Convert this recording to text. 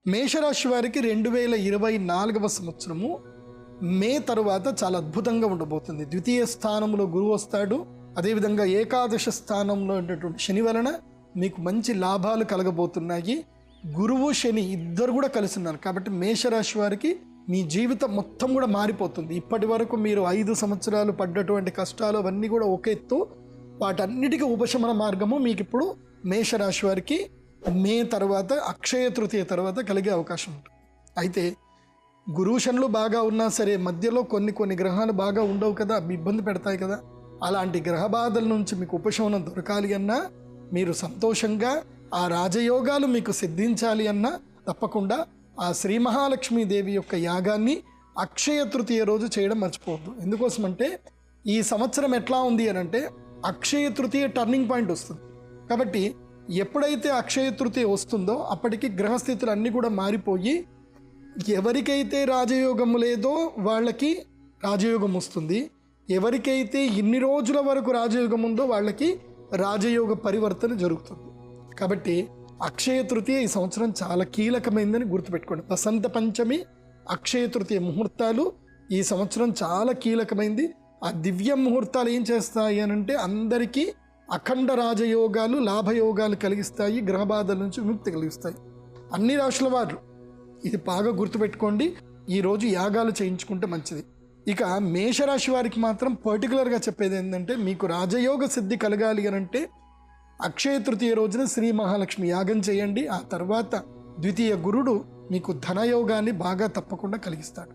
మేషరాశి వారికి 2024వ సంవత్సరము మే తరువాత చాలా అద్భుతంగా ఉండబోతుంది. ద్వితీయ స్థానంలో గురువు వస్తాడు. అదేవిధంగా ఏకాదశ స్థానంలో ఉన్నటువంటి శని వలన మీకు మంచి లాభాలు కలగబోతున్నాయి. గురువు శని ఇద్దరు కూడా కలిసి ఉన్నారు కాబట్టి మేషరాశి వారికి మీ జీవితం మొత్తం కూడా మారిపోతుంది. ఇప్పటి వరకు మీరు 5 సంవత్సరాలు పడ్డటువంటి కష్టాలు అవన్నీ కూడా ఒక ఎత్తు, వాటన్నిటికీ ఉపశమన మార్గము మీకు ఇప్పుడు మేషరాశి వారికి మే తర్వాత అక్షయ తృతీయ తర్వాత కలిగే అవకాశం ఉంటుంది. అయితే గురువు శనులు బాగా ఉన్నా సరే మధ్యలో కొన్ని గ్రహాలు బాగా ఉండవు కదా, అవి ఇబ్బంది పెడతాయి కదా. అలాంటి గ్రహ బాధల నుంచి మీకు ఉపశమనం దొరకాలి అన్నా, మీరు సంతోషంగా ఆ రాజయోగాలు మీకు సిద్ధించాలి అన్నా తప్పకుండా ఆ శ్రీ మహాలక్ష్మీదేవి యొక్క యాగాన్ని అక్షయ తృతీయ రోజు చేయడం మర్చిపోవద్దు. ఎందుకోసమంటే ఈ సంవత్సరం ఎట్లా ఉంది అని అంటే అక్షయ తృతీయ టర్నింగ్ పాయింట్ వస్తుంది. కాబట్టి ఎప్పుడైతే అక్షయ తృతీయ వస్తుందో అప్పటికి గ్రహస్థితులు అన్నీ కూడా మారిపోయి ఎవరికైతే రాజయోగము లేదో వాళ్ళకి రాజయోగం వస్తుంది. ఎవరికైతే ఇన్ని రోజుల వరకు రాజయోగం ఉందో వాళ్ళకి రాజయోగ పరివర్తన జరుగుతుంది. కాబట్టి అక్షయ తృతీయ ఈ సంవత్సరం చాలా కీలకమైందని గుర్తుపెట్టుకోండి. వసంత పంచమి, అక్షయ తృతీయ ముహూర్తాలు ఈ సంవత్సరం చాలా కీలకమైంది. ఆ దివ్య ముహూర్తాలు ఏం చేస్తాయి అని అంటే అందరికీ అఖండ రాజయోగాలు, లాభయోగాలు కలిగిస్తాయి, గ్రహబాధల నుంచి విముక్తి కలిగిస్తాయి. అన్ని రాశుల వారు ఇది బాగా గుర్తుపెట్టుకోండి. ఈరోజు యాగాలు చేయించుకుంటే మంచిది. ఇక మేషరాశి వారికి మాత్రం పర్టికులర్గా చెప్పేది ఏంటంటే మీకు రాజయోగ సిద్ధి కలగాలి అని అంటే అక్షయ తృతీయ రోజున శ్రీ మహాలక్ష్మి యాగం చేయండి. ఆ తర్వాత ద్వితీయ గురుడు మీకు ధనయోగాన్ని బాగా తప్పకుండా కలిగిస్తాడు.